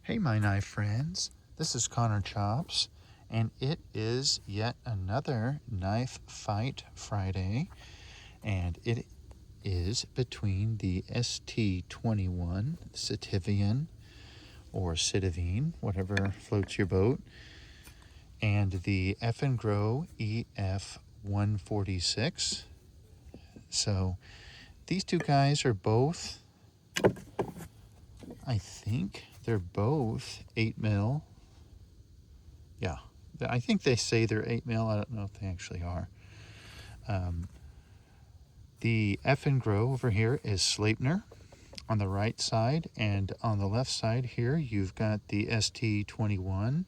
Hey my knife friends, this is Connor Chops, and it is yet another Knife Fight Friday, and it is between the ST21 Sitivien, or Sitivien, whatever floats your boat, and the Eafengrow EF146. So these two guys are both, I think they're both 8mm. Yeah, I think they say they're 8mm. I don't know if they actually are. The Eafengrow over here is Sleipner on the right side, and on the left side here you've got the ST21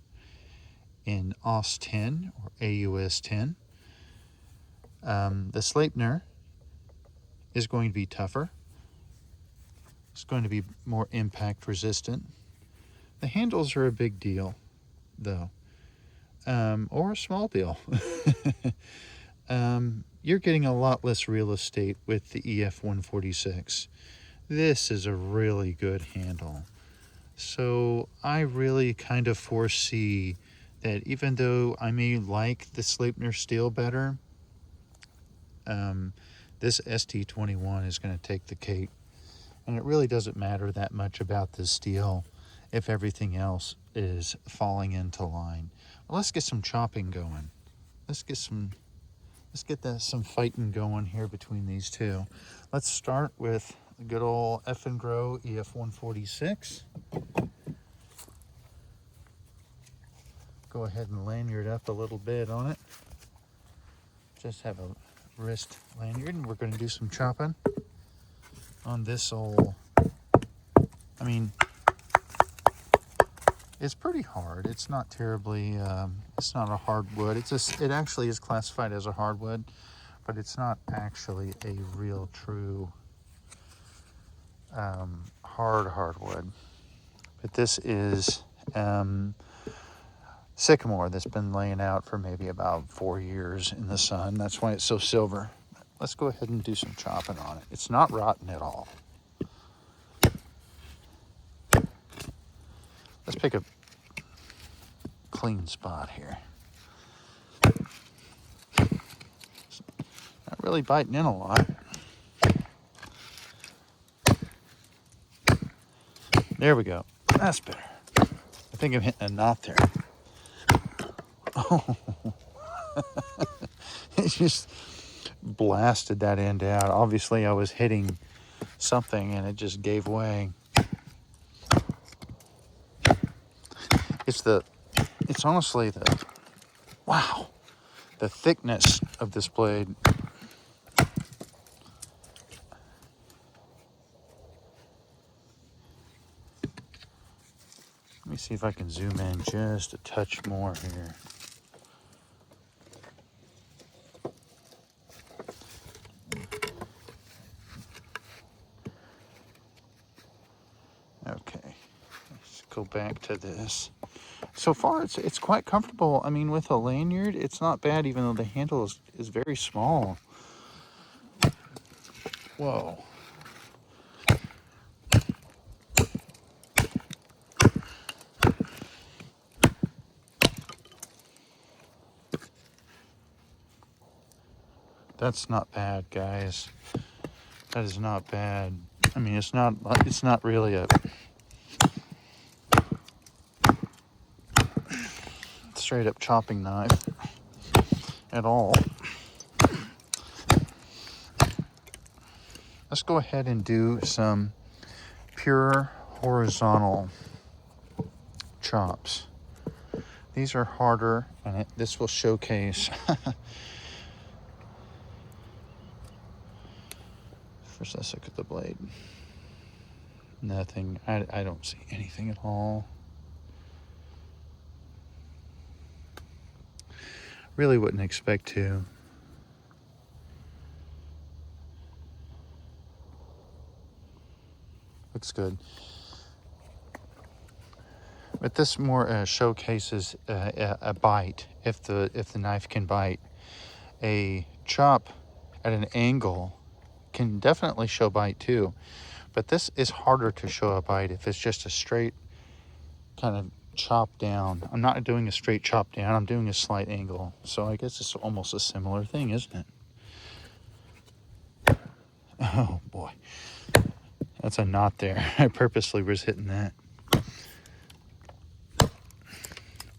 in AUS10 or AUS10. The Sleipner is going to be tougher. It's going to be more impact resistant. The handles are a big deal, though, or a small deal. You're getting a lot less real estate with the EF146. This is a really good handle. So I really kind of foresee that even though I may like the Sleipner steel better, this ST21 is going to take the cake. And it really doesn't matter that much about the steel if everything else is falling into line. Well, let's get some chopping going. Let's get some fighting going here between these two. Let's start with the good old Eafengrow EF146. Go ahead and lanyard up a little bit on it. Just have a wrist lanyard, and we're going to do some chopping on this old, I mean, it's pretty hard. It's not terribly, it's not a hardwood. It actually is classified as a hardwood, but it's not actually a real true hardwood. But this is sycamore that's been laying out for maybe about 4 years in the sun. That's why it's so silver. Let's go ahead and do some chopping on it. It's not rotten at all. Let's pick a clean spot here. Not really biting in a lot. There we go. That's better. I think I'm hitting a knot there. Oh, it just blasted that end out. Obviously I was hitting something and it just gave way. It's honestly the thickness of this blade. Let me see if I can zoom in just a touch more here. Okay, let's go back to this. So far, it's quite comfortable. I mean, with a lanyard, it's not bad, even though the handle is very small. Whoa. That's not bad, guys. That is not bad. I mean, it's not really a straight up chopping knife at all. Let's go ahead and do some pure horizontal chops. These are harder, and this will showcase. First, let's look at the blade. Nothing. I don't see anything at all. Really wouldn't expect to. Looks good. But this more showcases a bite. If the knife can bite, a chop at an angle can definitely show bite too. But this is harder to show a bite if it's just a straight kind of chop down. I'm not doing a straight chop down, I'm doing a slight angle. So I guess it's almost a similar thing, isn't it? Oh boy, that's a knot there. I purposely was hitting that.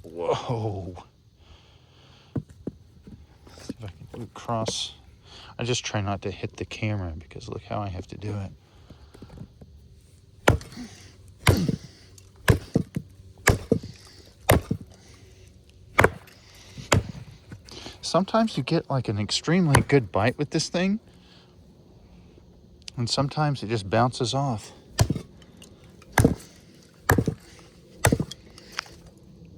Whoa. Let's see if I can do it cross. I just try not to hit the camera because look how I have to do it. Sometimes you get like an extremely good bite with this thing, and sometimes it just bounces off.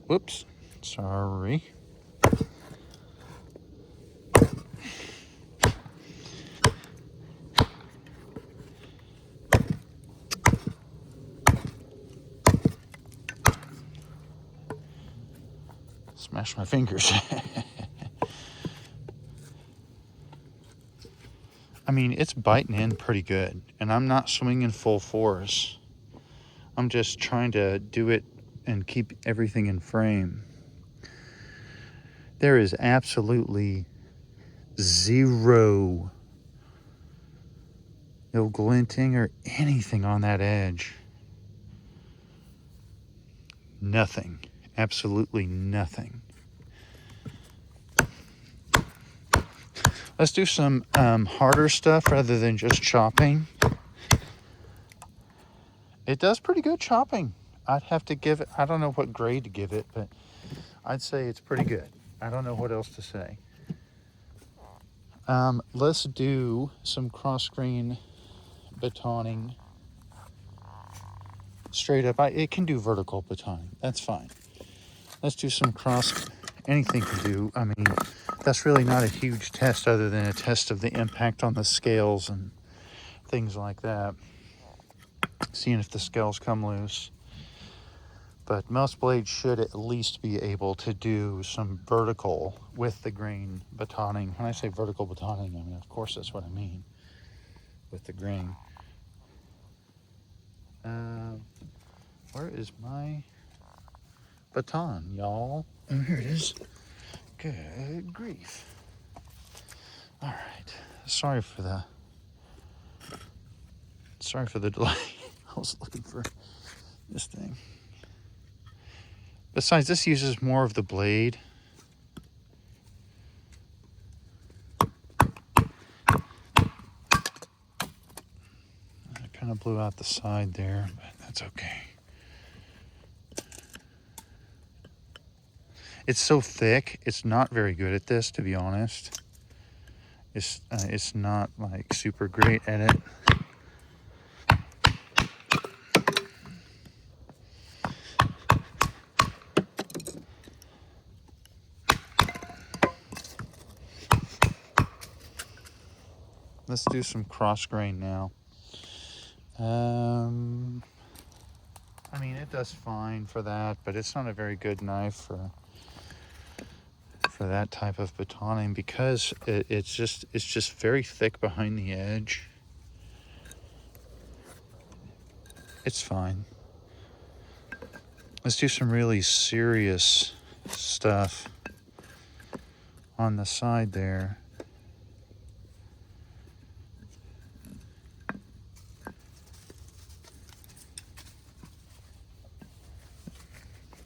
Whoops, sorry. Smash my fingers. I mean, it's biting in pretty good, and I'm not swinging full force. I'm just trying to do it and keep everything in frame. There is absolutely zero, no glinting or anything on that edge. Nothing, absolutely nothing. Let's do some harder stuff rather than just chopping. It does pretty good chopping. I'd have to give it, I don't know what grade to give it, but I'd say it's pretty good. I don't know what else to say. Let's do some cross-grain batoning. Straight up, it can do vertical batoning. That's fine. Let's do some anything can do. I mean, that's really not a huge test other than a test of the impact on the scales and things like that. Seeing if the scales come loose. But most blades should at least be able to do some vertical with the grain batoning. When I say vertical batoning, I mean, of course, that's what I mean with the grain. Where is my baton, y'all? Oh, here it is. Good grief. All right. Sorry for the delay. I was looking for this thing. Besides, this uses more of the blade. I kind of blew out the side there, but that's okay. It's so thick, it's not very good at this, to be honest. It's not like super great at it. Let's do some cross grain now. I mean, it does fine for that, but it's not a very good knife for that type of batoning because it's just very thick behind the edge. It's fine. Let's do some really serious stuff on the side there.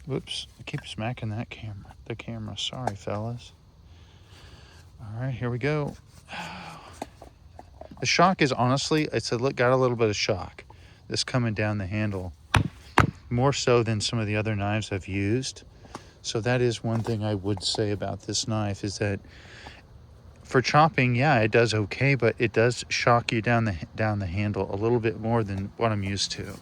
Whoops, I keep smacking the camera. Sorry, fellas. All right, here we go. The shock is honestly, got a little bit of shock. This coming down the handle, more so than some of the other knives I've used. So that is one thing I would say about this knife is that for chopping, yeah, it does okay, but it does shock you down the handle a little bit more than what I'm used to.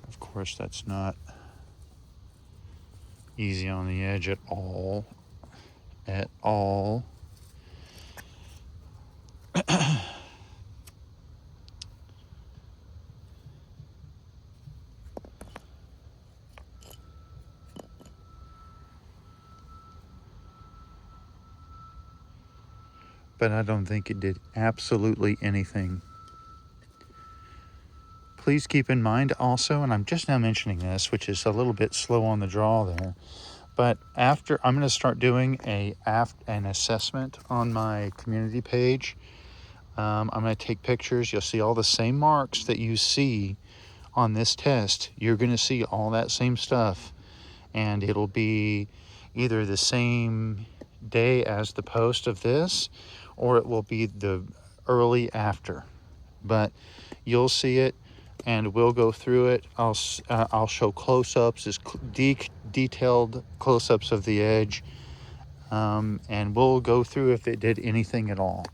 Of course, that's not easy on the edge at all. At all. but I don't think it did absolutely anything. Please keep in mind also, and I'm just now mentioning this, which is a little bit slow on the draw there, but after I'm going to start doing an assessment on my community page. I'm going to take pictures. You'll see all the same marks that you see on this test. You're going to see all that same stuff, and it'll be either the same day as the post of this, or it will be the early after. But you'll see it, and we'll go through it. I'll show close-ups, detailed close-ups of the edge, and we'll go through if it did anything at all.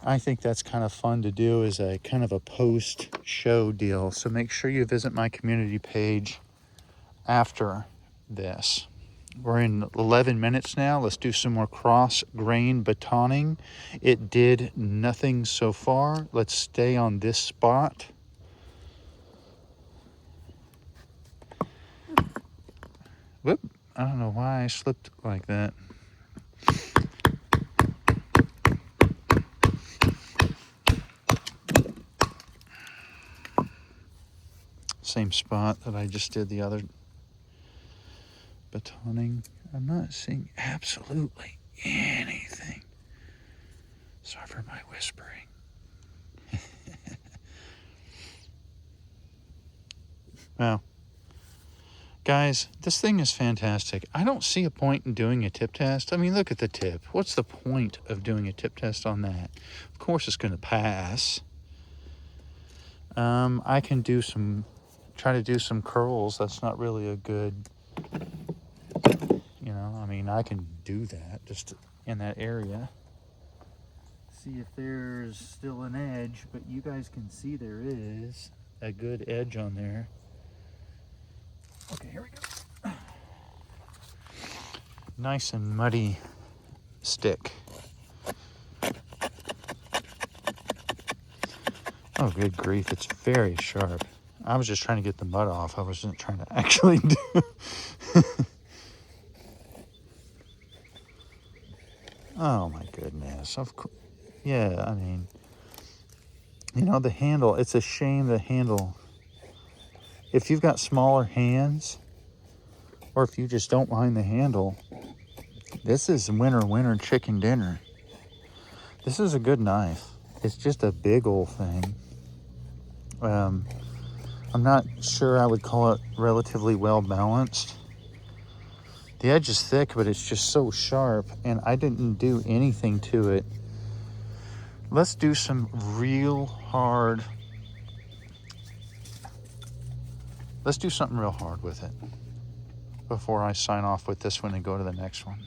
I think that's kind of fun to do as a kind of a post-show deal. So make sure you visit my community page after this. We're in 11 minutes now. Let's do some more cross-grain batoning. It did nothing so far. Let's stay on this spot. Whoop, I don't know why I slipped like that. Same spot that I just did the other batoning. I'm not seeing absolutely anything. Sorry for my whispering. Well, guys, this thing is fantastic. I don't see a point in doing a tip test. I mean, look at the tip. What's the point of doing a tip test on that? Of course it's going to pass. I can try to do some curls. That's not really a good, I mean, I can do that just in that area. See if there's still an edge, but you guys can see there is a good edge on there. Okay, here we go. Nice and muddy stick. Oh, good grief, it's very sharp. I was just trying to get the mud off. I wasn't trying to actually do. Oh my goodness. Of course. Yeah, I mean, the handle, it's a shame the handle. If you've got smaller hands, or if you just don't mind the handle, this is winner chicken dinner. This is a good knife. It's just a big old thing. I'm not sure I would call it relatively well balanced. The edge is thick, but it's just so sharp, and I didn't do anything to it. Let's do some real hard. Let's do something real hard with it before I sign off with this one and go to the next one.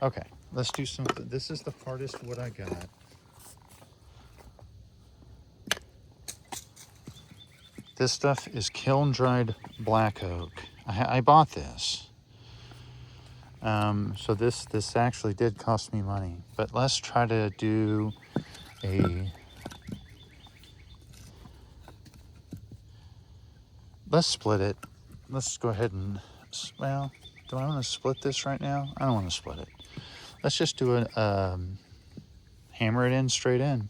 Okay, let's do something. This is the hardest wood I got. This stuff is kiln-dried black oak. I bought this. So this actually did cost me money. But let's try to do let's split it. Let's go ahead and, well, do I want to split this right now? I don't want to split it. Let's just do a, hammer it in straight in.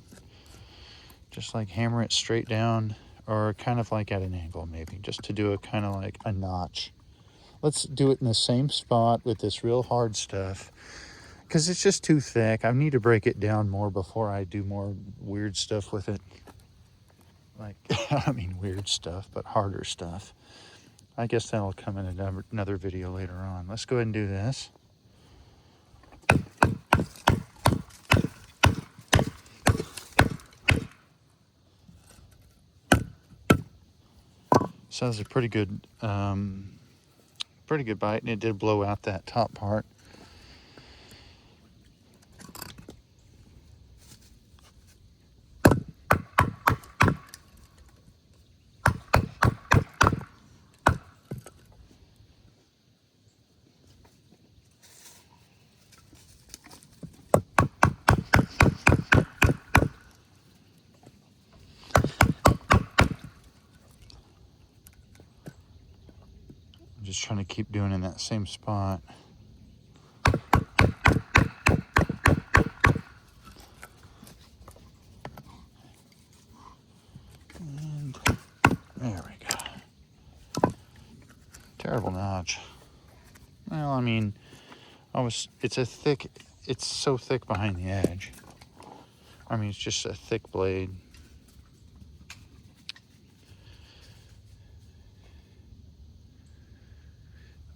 Just like hammer it straight down, or kind of like at an angle maybe, just to do a kind of like a notch. Let's do it in the same spot with this real hard stuff, because it's just too thick. I need to break it down more before I do more weird stuff with it. Like, I mean weird stuff, but harder stuff. I guess that'll come in another video later on. Let's go ahead and do this. So that was a pretty good bite, and it did blow out that top part. Just trying to keep doing in that same spot. Terrible notch. Well, I mean, it's so thick behind the edge. I mean, it's just a thick blade.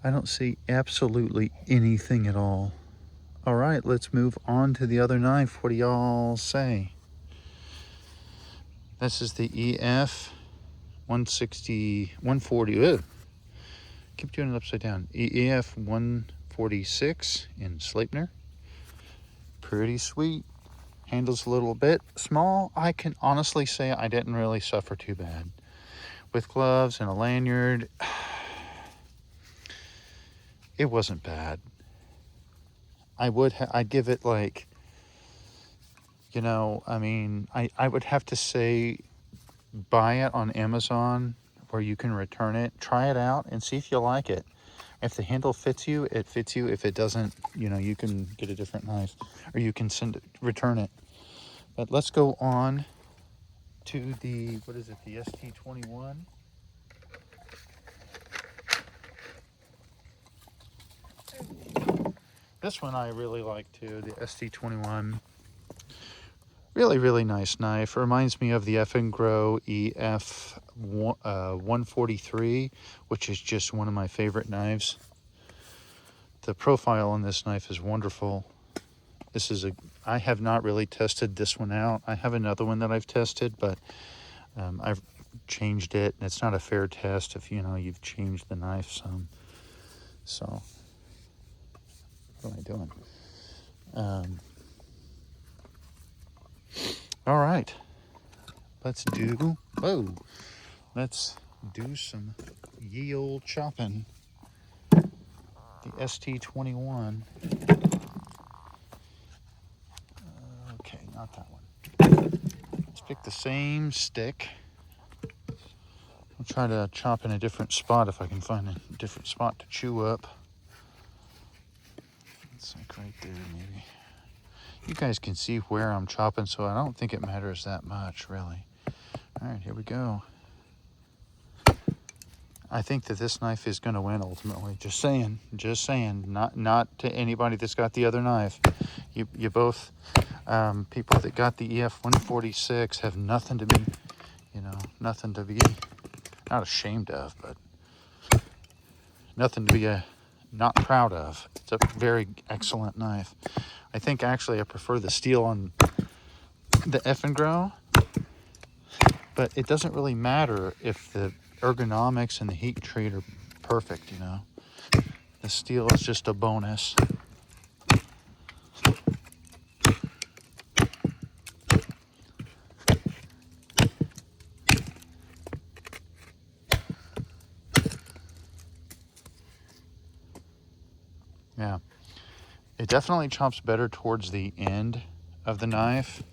I don't see absolutely anything at all. All right, let's move on to the other knife. What do y'all say? This is the EF140. Ugh. Keep doing it upside down. EF146 in Sleipner. Pretty sweet. Handles a little bit small. I can honestly say I didn't really suffer too bad. With gloves and a lanyard, it wasn't bad. I'd give it like, you know, I mean, I would have to say buy it on Amazon where you can return it. Try it out and see if you like it. If the handle fits you, it fits you. If it doesn't, you know, you can get a different knife or you can return it. But let's go on to the, what is it, the ST21. This one I really like too, the ST21. Really, really nice knife. Reminds me of the Eafengrow EF143, which is just one of my favorite knives. The profile on this knife is wonderful. I have not really tested this one out. I have another one that I've tested, but I've changed it. It's not a fair test if, you know, you've changed the knife some. So, what am I doing? All right, let's do some ye old chopping. The ST21. Okay, not that one. Let's pick the same stick. I'll try to chop in a different spot if I can find a different spot to chew up. It's like right there, maybe. You guys can see where I'm chopping, so I don't think it matters that much, really. All right, here we go. I think that this knife is going to win ultimately. Just saying. Not to anybody that's got the other knife. You both people that got the EF146 have nothing to be, you know, nothing to be not ashamed of, but nothing to be not proud of. It's a very excellent knife. I think actually I prefer the steel on the Eafengrow, but it doesn't really matter if the ergonomics and the heat treat are perfect, you know. The steel is just a bonus. Yeah, it definitely chops better towards the end of the knife,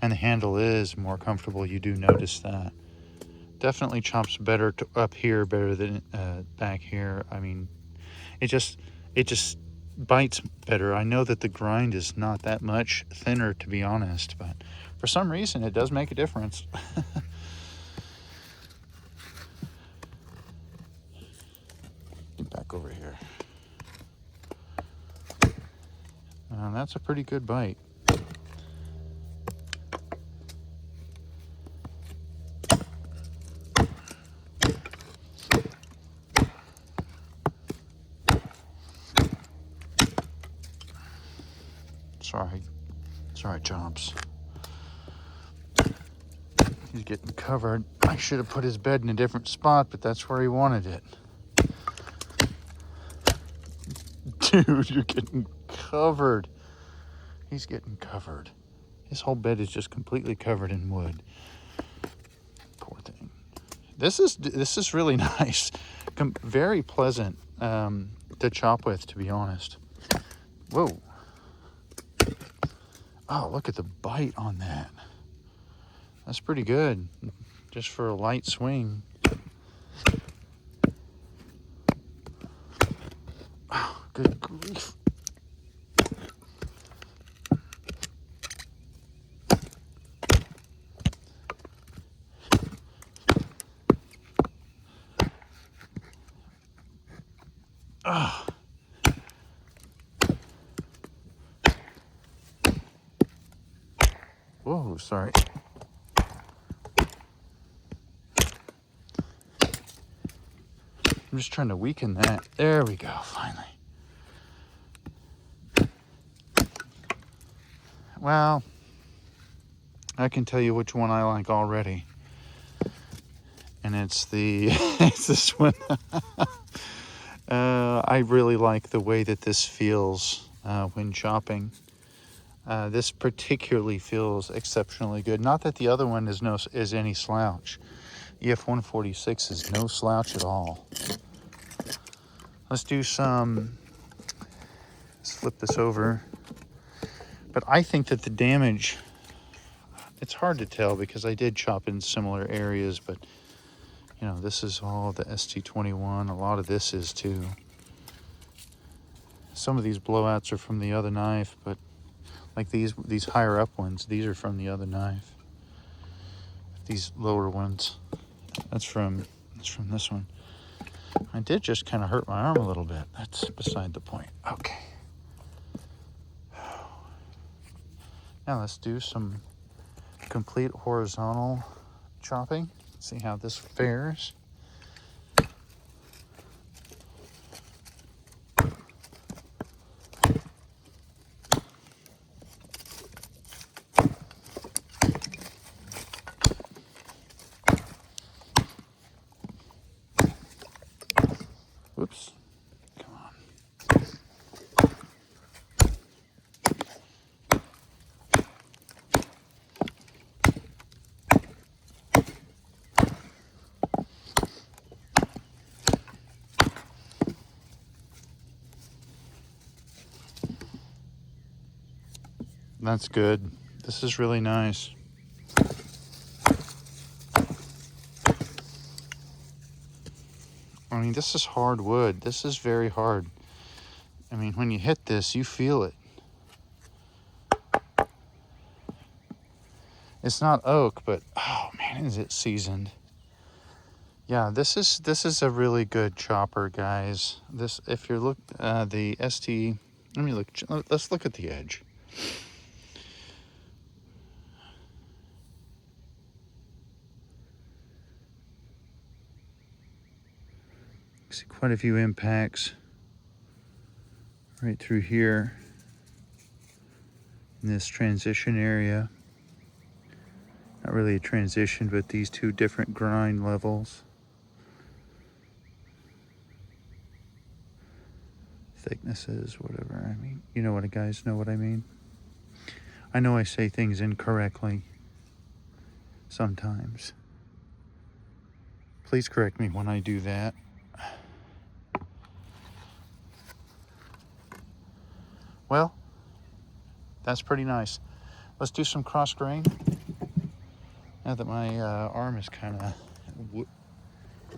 and the handle is more comfortable. You do notice that. Definitely chops better up here, better than back here. I mean, it just bites better. I know that the grind is not that much thinner, to be honest, but for some reason it does make a difference. Get back over here. That's a pretty good bite. Sorry, Chomps. He's getting covered. I should have put his bed in a different spot, but that's where he wanted it. Dude, you're getting covered. He's getting covered. His whole bed is just completely covered in wood. Poor thing. This is really nice. Very pleasant to chop with, to be honest. Whoa. Oh, look at the bite on that. That's pretty good, just for a light swing. Oh, good grief. Oh. Whoa, sorry. I'm just trying to weaken that. There we go, finally. Well, I can tell you which one I like already. And it's it's this one. I really like the way that this feels when chopping. This particularly feels exceptionally good. Not that the other one is any slouch. EF146 is no slouch at all. Let's flip this over. But I think that the damage, it's hard to tell because I did chop in similar areas, but you know, this is all the ST21. A lot of this is too. Some of these blowouts are from the other knife, but like these higher up ones, these are from the other knife. These lower ones, that's from this one. I did just kind of hurt my arm a little bit. That's beside the point. Okay. Now let's do some complete horizontal chopping. See how this fares. Whoops. Come on. That's good. This is really nice. I mean, this is hard wood. This is very hard. I mean, when you hit this, you feel it. It's not oak, but oh man, is it seasoned. Yeah, this is a really good chopper, guys. This, if you're the ST, let's look at the edge. See quite a few impacts right through here in this transition area. Not really a transition, but these two different grind levels. Thicknesses, whatever. I mean, you know what, guys know what I mean. I know I say things incorrectly sometimes. Please correct me when I do that. Well, that's pretty nice. Let's do some cross grain. Now that my arm is kind of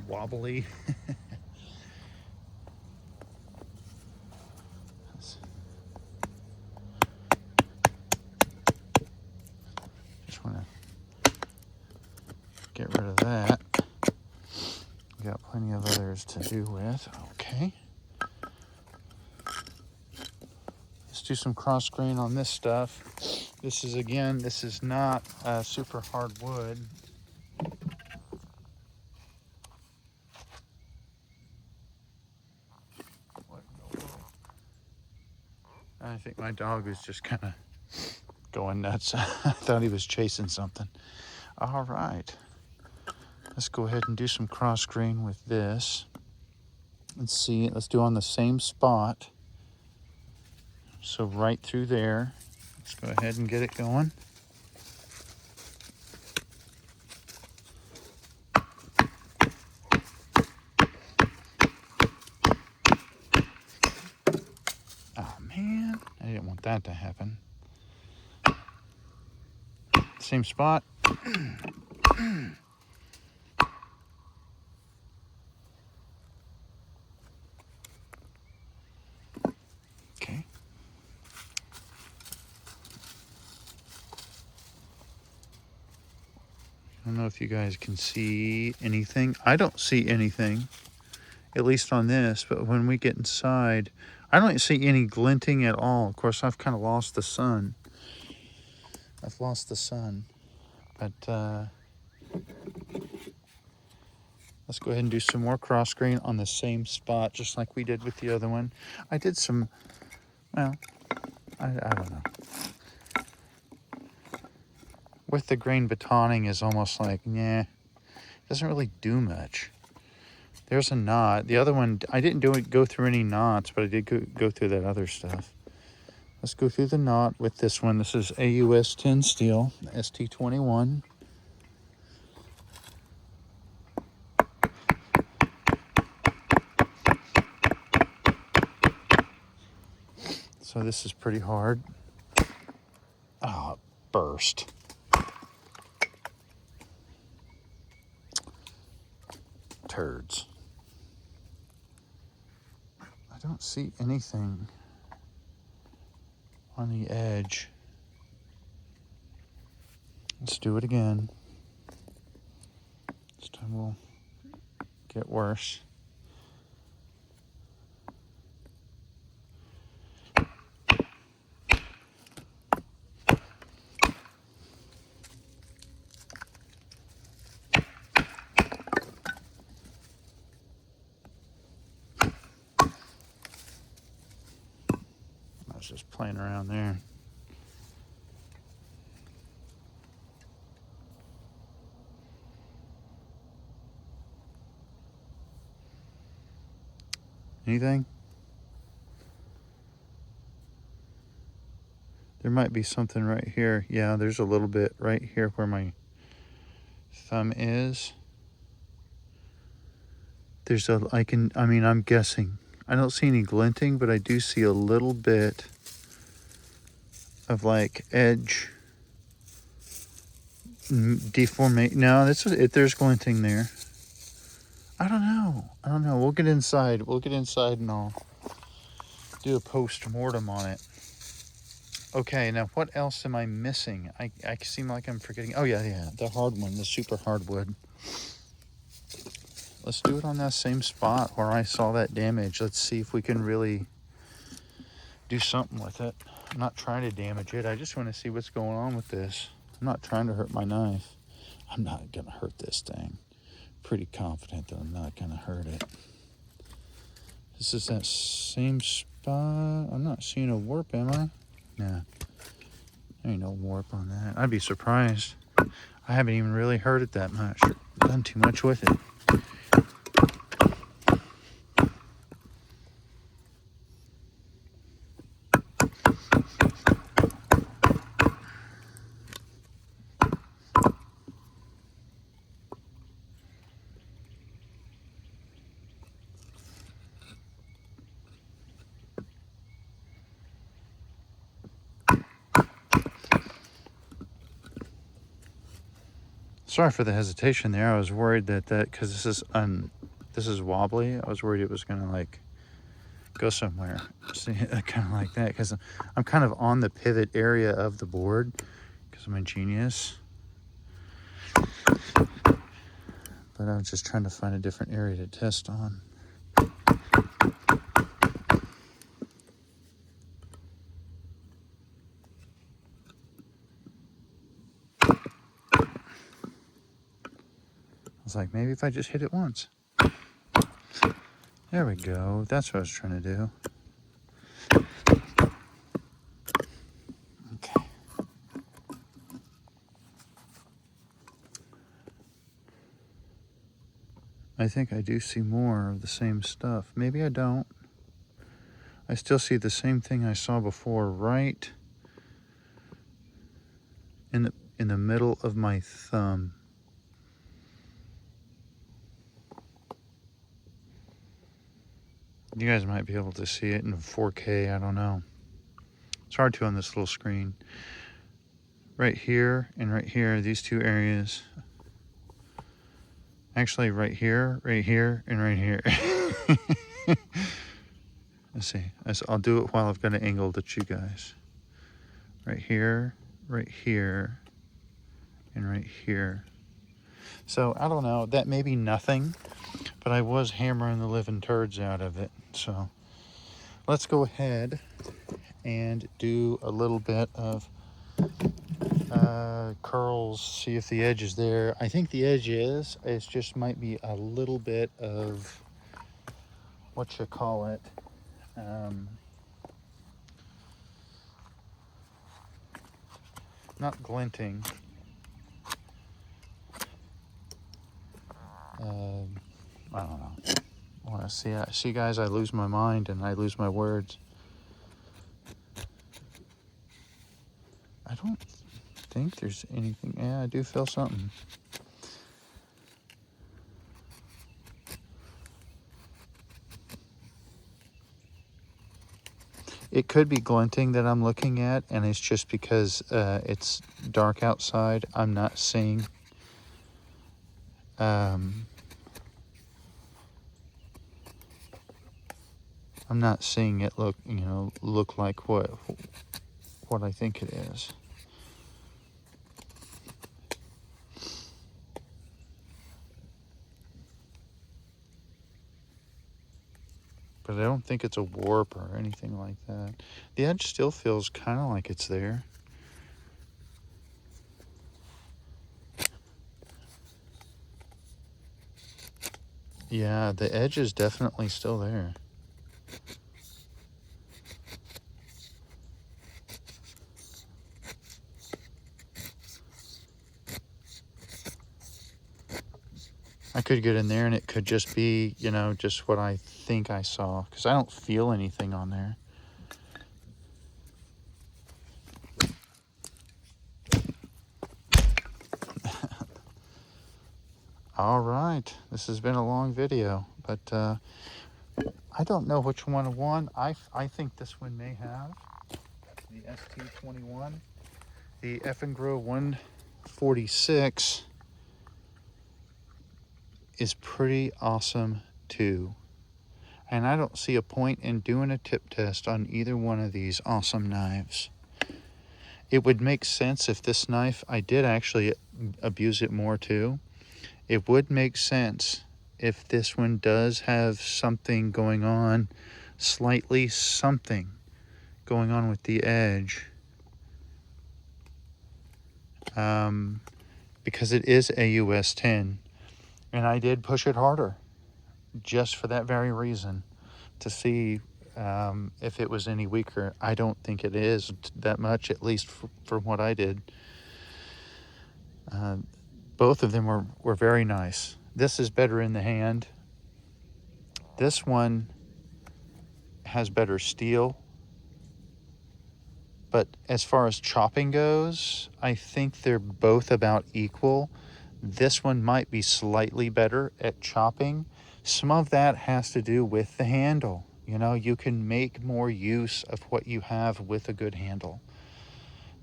wobbly. Just want to get rid of that. We got plenty of others to do with. Okay. Let's do some cross grain on this stuff. This is not super hard wood. I think my dog was just kind of going nuts. I thought he was chasing something. All right. Let's go ahead and do some cross grain with this. Let's see. Let's do on the same spot. So right through there. Let's go ahead and get it going. Oh man, I didn't want that to happen. Same spot. Okay. I don't know if you guys can see anything. I don't see anything at least on this. But when we get inside, I don't see any glinting at all. Of course, I've kind of lost the sun. I've lost the sun. But let's go ahead and do some more cross grain on the same spot, just like we did with the other one. I did some, well, I don't know. With the grain batoning is almost like, yeah, doesn't really do much. There's a knot. The other one, I didn't go through any knots, but I did go through that other stuff. Let's go through the knot with this one. This is AUS10 steel, ST21. So this is pretty hard. Oh, it burst. Turds. I don't see anything on the edge. Let's do it again. This time will get worse. I was just playing around there. Anything? There might be something right here. Yeah, there's a little bit right here where my thumb is. There's a, I'm guessing. I don't see any glinting, but I do see a little bit of like edge deformation. No, there's glinting there. I don't know. We'll get inside. And I'll do a post-mortem on it. Okay, now what else am I missing? I seem like I'm forgetting. Oh, yeah, the hard one, the super hardwood. Let's do it on that same spot where I saw that damage. Let's see if we can really do something with it. I'm not trying to damage it. I just want to see what's going on with this. I'm not trying to hurt my knife. I'm not going to hurt this thing. Pretty confident that I'm not going to hurt it. This is that same spot. I'm not seeing a warp, am I? Nah. There ain't no warp on that. I'd be surprised. I haven't even really hurt it that much. Done too much with it. Sorry for the hesitation there. I was worried that because this is wobbly. I was worried it was gonna like go somewhere. See, kind of like that, because I'm kind of on the pivot area of the board because I'm a genius. But I was just trying to find a different area to test on. I was like, maybe if I just hit it once. There we go. That's what I was trying to do. Okay. I think I do see more of the same stuff. Maybe I don't. I still see the same thing I saw before, right in the middle of my thumb. You guys might be able to see it in 4K, I don't know. It's hard to on this little screen. Right here and right here, these two areas. Actually, right here, and right here. Let's see. I'll do it while I've got it angled at you guys. Right here, and right here. So, I don't know. That may be nothing. but I was hammering the living turds out of it. So let's go ahead and do a little bit of curls, see if the edge is there. I think the edge is. It just might be a little bit of, what you call it, not glinting. I don't know. Well, see, guys, I lose my mind and I lose my words. I don't think there's anything. Yeah, I do feel something. It could be glinting that I'm looking at, and it's just because it's dark outside. I'm not seeing. I'm not seeing it look like what I think it is. But I don't think it's a warp or anything like that. The edge still feels kind of like it's there. Yeah, the edge is definitely still there. I could get in there and it could just be, just what I think I saw, because I don't feel anything on there. All right, this has been a long video, but I don't know which one won. I think this one may have the ST21, the Eafengrow 146 is pretty awesome too. And I don't see a point in doing a tip test on either one of these awesome knives. It would make sense if this knife, I did actually abuse it more too. It would make sense if this one does have something going on, slightly something going on with the edge. Because it is AUS10. And I did push it harder just for that very reason, to see if it was any weaker. I don't think it is that much, at least for what I did. Both of them were very nice. This is better in the hand. This one has better steel. But as far as chopping goes, I think they're both about equal. This one might be slightly better at chopping. Some of that has to do with the handle. You can make more use of what you have with a good handle.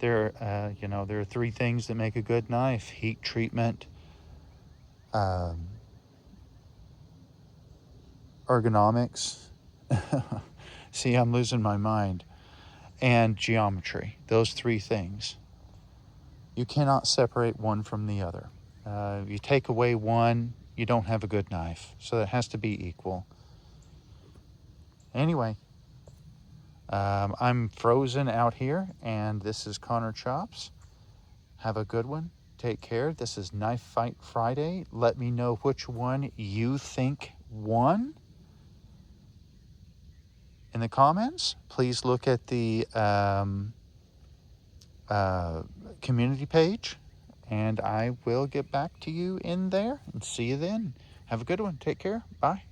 There are 3 things that make a good knife: heat treatment, ergonomics. See, I'm losing my mind. And geometry. Those 3 things. You cannot separate one from the other. You take away one, you don't have a good knife. So it has to be equal. Anyway, I'm frozen out here, and this is Connor Chops. Have a good one. Take care. This is Knife Fight Friday. Let me know which one you think won in the comments. Please look at the community page, and I will get back to you in there, and see you then. Have a good one. Take care. Bye.